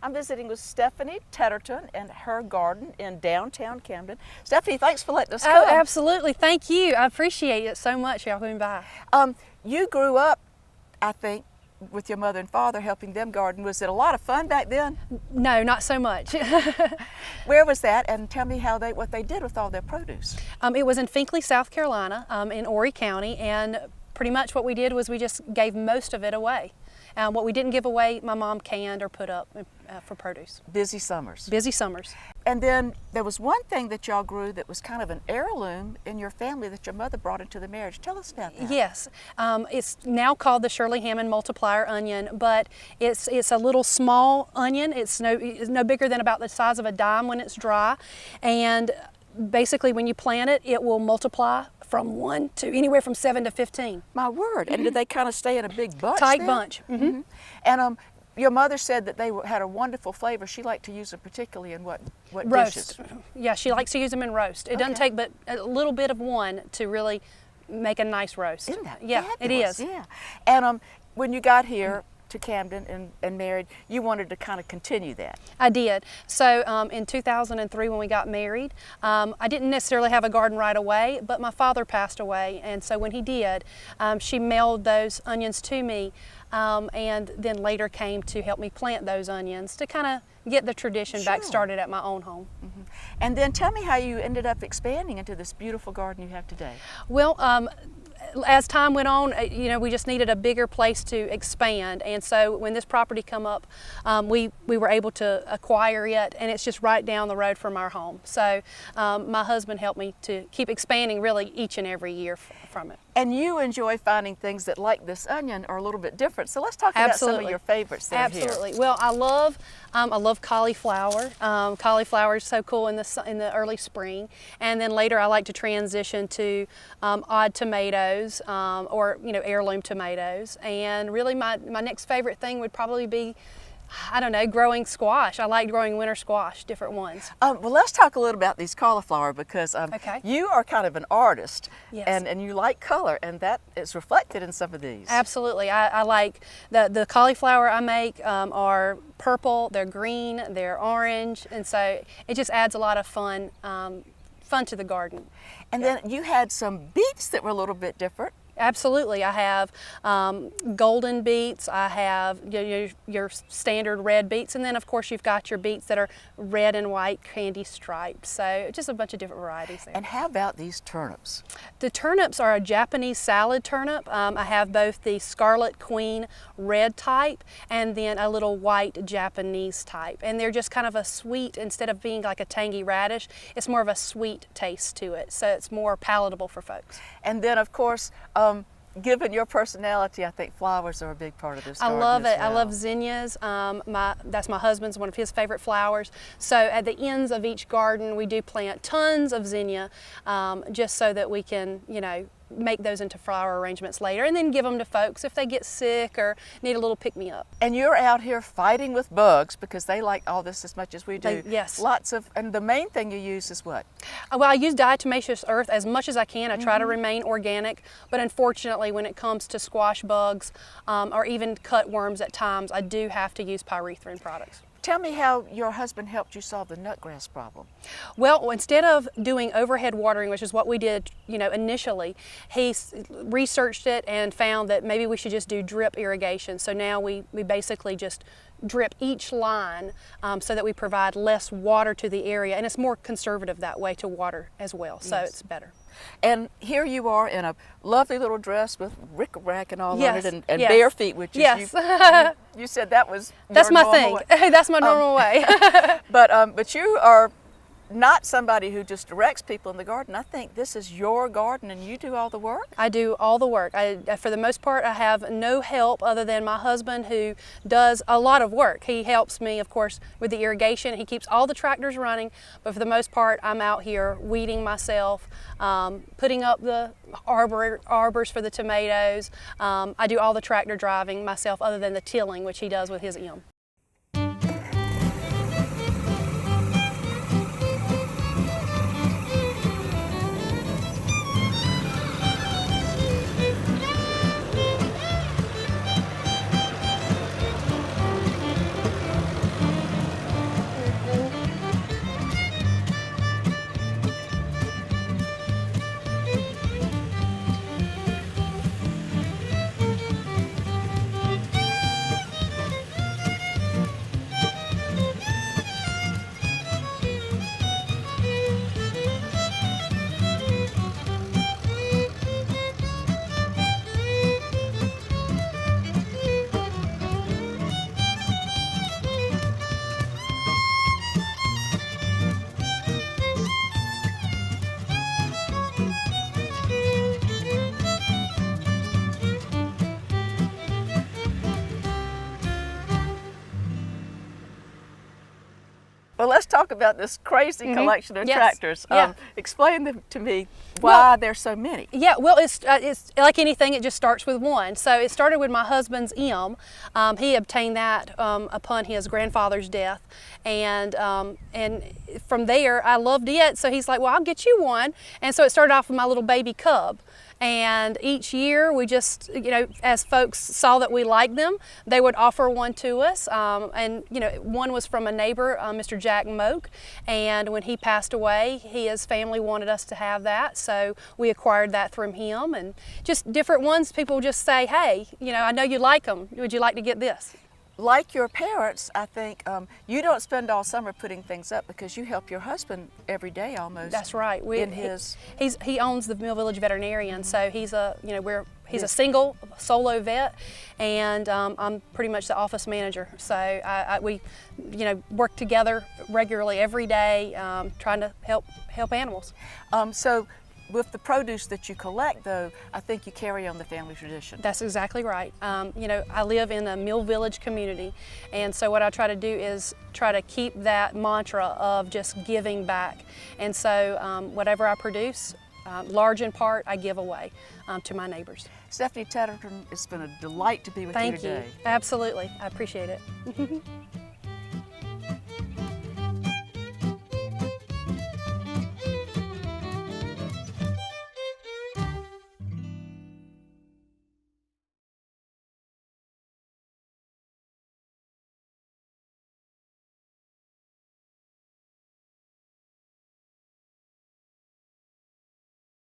I'm visiting with Stephanie Tetterton and her garden in downtown Camden. Stephanie, thanks for letting us come. Oh, absolutely. Thank you. I appreciate it so much, y'all coming by. You grew up, I think, with your mother and father, helping them garden. Was it a lot of fun back then? No, not so much. Where was that? And tell me what they did with all their produce. It was in Finkley, South Carolina, in Horry County, and pretty much what we did was we just gave most of it away. What we didn't give away, my mom canned or put up for produce. Busy summers. Busy summers. And then there was one thing that y'all grew that was kind of an heirloom in your family that your mother brought into the marriage. Tell us about that. Yes, it's now called the Shirley Hammond Multiplier Onion, but it's a little small onion. It's no bigger than about the size of a dime when it's dry, and basically when you plant it, it will multiply from 1 to anywhere from 7 to 15. My word! And did they kind of stay in a big bunch? Tight then? bunch. Mm-hmm. And your mother said that they had a wonderful flavor. She liked to use them particularly in what roast. dishes? Yeah, she likes to use them in roast. It doesn't take but a little bit of one to really make a nice roast. Isn't that yeah, fabulous? it is. Yeah. And when you got here to Camden and married, you wanted to kind of continue that. I did. So in 2003 when we got married, I didn't necessarily have a garden right away, but my father passed away, and so when he did, she mailed those onions to me, and then later came to help me plant those onions to kind of get the tradition back started at my own home. Mm-hmm. And then tell me how you ended up expanding into this beautiful garden you have today. Well, as time went on, we just needed a bigger place to expand, and so when this property come up, we were able to acquire it, and it's just right down the road from our home. So my husband helped me to keep expanding really each and every year from it. And you enjoy finding things that, like this onion, are a little bit different. So let's talk about some of your favorites that are here. Absolutely. Well, I love cauliflower. Cauliflower is so cool in the early spring, and then later I like to transition to odd tomatoes or heirloom tomatoes. And really, my next favorite thing would probably be, I don't know, growing squash. I like growing winter squash, different ones. Well, let's talk a little about these cauliflower because you are kind of an artist. Yes. and you like color, and that is reflected in some of these. Absolutely. I like the cauliflower I make are purple, they're green, they're orange, and so it just adds a lot of fun to the garden. And then you had some beets that were a little bit different. Absolutely. I have golden beets, I have your standard red beets, and then of course you've got your beets that are red and white candy striped, so just a bunch of different varieties there. And how about these turnips? The turnips are a Japanese salad turnip. I have both the Scarlet Queen red type and then a little white Japanese type, and they're just kind of a sweet, instead of being like a tangy radish, it's more of a sweet taste to it, so it's more palatable for folks. And then of course, given your personality, I think flowers are a big part of this garden. I love it. Well. I love zinnias. That's my husband's, one of his favorite flowers. So at the ends of each garden, we do plant tons of zinnia, just so that we can, make those into flower arrangements later, and then give them to folks if they get sick or need a little pick-me-up. And you're out here fighting with bugs because they like all this as much as we do. Yes. And the main thing you use is what? Well, I use Diatomaceous Earth as much as I can. I try to remain organic, but unfortunately when it comes to squash bugs or even cutworms at times, I do have to use pyrethrin products. Tell me how your husband helped you solve the nutgrass problem. Well, instead of doing overhead watering, which is what we did, initially, he researched it and found that maybe we should just do drip irrigation. So now we basically just drip each line so that we provide less water to the area, and it's more conservative that way to water as well, so it's better. And here you are in a lovely little dress with rickrack and all on it, and yes. bare feet, which is you said that was that's your my normal thing. way. That's my normal way. But you are not somebody who just directs people in the garden. I think this is your garden and you do all the work? I do all the work. For the most part, I have no help other than my husband, who does a lot of work. He helps me, of course, with the irrigation. He keeps all the tractors running, but for the most part, I'm out here weeding myself, putting up the arbors for the tomatoes. I do all the tractor driving myself other than the tilling, which he does with his M. Well, let's talk about this crazy collection of Yes. tractors. Yeah. Explain them to me why there's so many. Yeah, well, it's like anything, it just starts with one. So it started with my husband's M. He obtained that upon his grandfather's death, and from there I loved it. So he's like, well, I'll get you one. And so it started off with my little baby cub. And each year we just, as folks saw that we liked them, they would offer one to us. And one was from a neighbor, Mr. Jack Moak. And when he passed away, his family wanted us to have that. So we acquired that from him. And just different ones, people just say, hey, I know you like them. Would you like to get this? Like your parents, I think you don't spend all summer putting things up because you help your husband every day almost. That's right. He owns the Mill Village Veterinarian, so he's a a single solo vet, and I'm pretty much the office manager. So we work together regularly every day, trying to help animals. So with the produce that you collect, though, I think you carry on the family tradition. That's exactly right. I live in a Mill Village community, and so what I try to do is try to keep that mantra of just giving back. And so whatever I produce, large in part, I give away to my neighbors. Stephanie Tetterton, it's been a delight to be with you today. Thank you. Absolutely. I appreciate it.